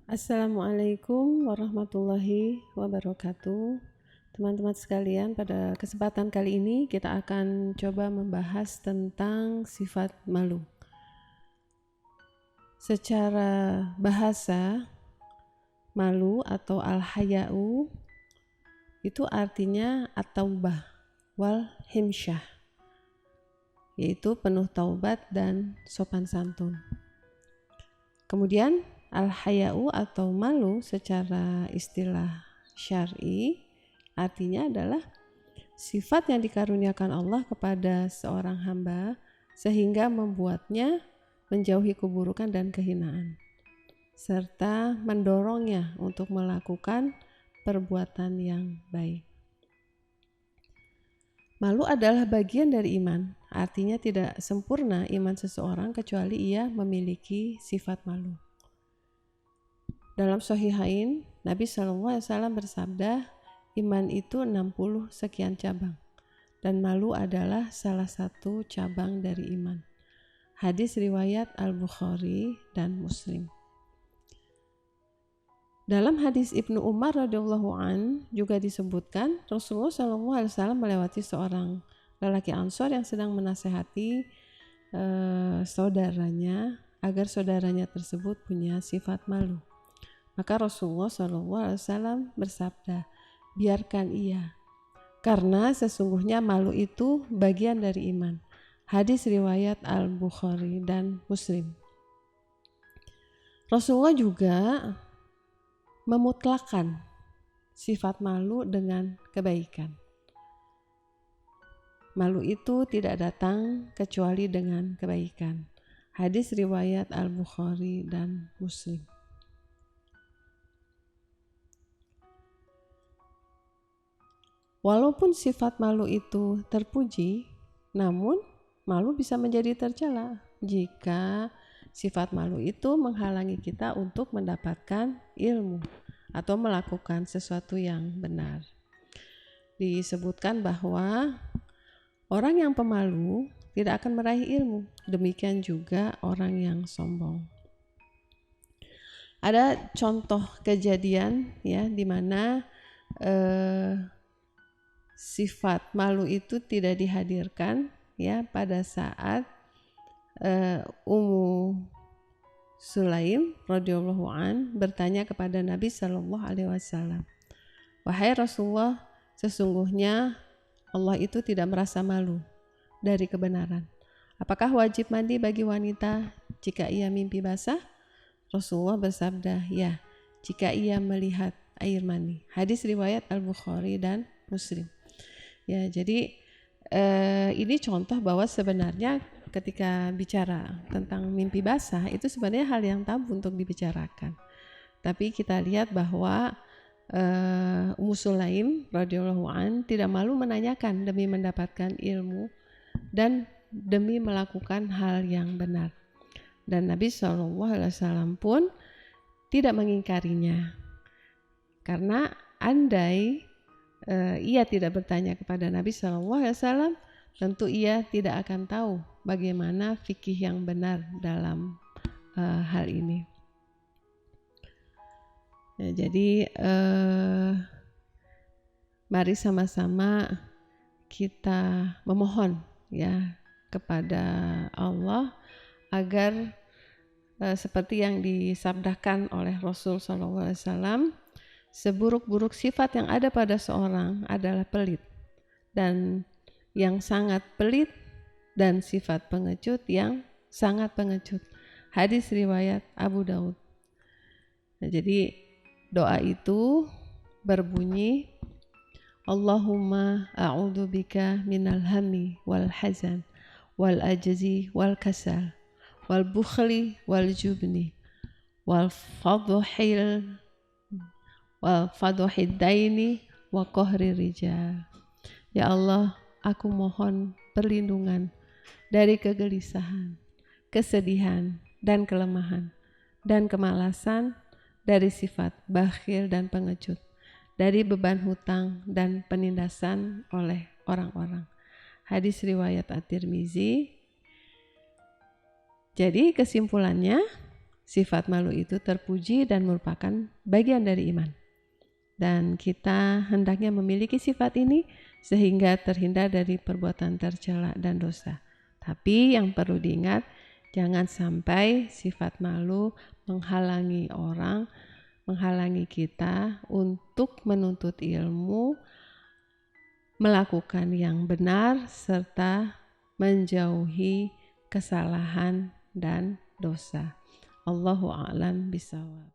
Assalamualaikum warahmatullahi wabarakatuh. Teman-teman sekalian, pada kesempatan kali ini kita akan coba membahas tentang sifat malu. Secara bahasa, malu atau al-haya'u itu artinya at-taubah wal himsyah, yaitu penuh taubat dan sopan santun. Kemudian al-haya'u atau malu secara istilah syar'i artinya adalah sifat yang dikaruniakan Allah kepada seorang hamba sehingga membuatnya menjauhi keburukan dan kehinaan, serta mendorongnya untuk melakukan perbuatan yang baik. Malu adalah bagian dari iman, artinya tidak sempurna iman seseorang kecuali ia memiliki sifat malu. Dalam Shahihain, Nabi SAW bersabda, iman itu 60 sekian cabang, dan malu adalah salah satu cabang dari iman. Hadis riwayat Al-Bukhari dan Muslim. Dalam hadis Ibnu Umar radhiyallahu an juga disebutkan Rasulullah SAW melewati seorang lelaki Ansor yang sedang menasehati saudaranya agar saudaranya tersebut punya sifat malu. Maka Rasulullah SAW bersabda, biarkan ia, karena sesungguhnya malu itu bagian dari iman. Hadis riwayat Al-Bukhari dan Muslim. Rasulullah juga memutlakan sifat malu dengan kebaikan. Malu itu tidak datang kecuali dengan kebaikan. Hadis riwayat Al-Bukhari dan Muslim. Walaupun sifat malu itu terpuji, namun malu bisa menjadi tercela jika sifat malu itu menghalangi kita untuk mendapatkan ilmu atau melakukan sesuatu yang benar. Disebutkan bahwa orang yang pemalu tidak akan meraih ilmu, demikian juga orang yang sombong. Ada contoh kejadian ya di mana sifat malu itu tidak dihadirkan ya pada saat Ummu Sulaim radhiyallahu an bertanya kepada Nabi sallallahu alaihi wasallam, wahai Rasulullah, sesungguhnya Allah itu tidak merasa malu dari kebenaran. Apakah wajib mandi bagi wanita jika ia mimpi basah? Rasulullah bersabda, ya, jika ia melihat air mani. Hadis riwayat Al-Bukhari dan Muslim. Ya, jadi ini contoh bahwa sebenarnya ketika bicara tentang mimpi basah itu sebenarnya hal yang tabu untuk dibicarakan. Tapi kita lihat bahwa Ummu Sulaim radhiyallahu an tidak malu menanyakan demi mendapatkan ilmu dan demi melakukan hal yang benar. Dan Nabi SAW pun tidak mengingkarinya. Karena andai ia tidak bertanya kepada Nabi SAW, tentu ia tidak akan tahu bagaimana fikih yang benar dalam hal ini. Ya, jadi mari sama-sama kita memohon ya kepada Allah agar seperti yang disabdakan oleh Rasul SAW, seburuk-buruk sifat yang ada pada seorang adalah pelit, dan yang sangat pelit dan sifat pengecut yang sangat pengecut. Hadis riwayat Abu Daud. Nah, jadi doa itu berbunyi, Allahumma a'udzubika minal hammi wal hazan wal ajzi wal kasal wal bukhli wal jubni wal faduhid daini wa qahri rijal. Ya Allah, aku mohon perlindungan dari kegelisahan, kesedihan, dan kelemahan, dan kemalasan, dari sifat bakhil dan pengecut, dari beban hutang dan penindasan oleh orang-orang. Hadis riwayat At-Tirmizi. Jadi kesimpulannya, sifat malu itu terpuji dan merupakan bagian dari iman. Dan kita hendaknya memiliki sifat ini sehingga terhindar dari perbuatan tercela dan dosa. Tapi yang perlu diingat, jangan sampai sifat malu menghalangi orang, menghalangi kita untuk menuntut ilmu, melakukan yang benar, serta menjauhi kesalahan dan dosa. Allahu a'lam bishawab.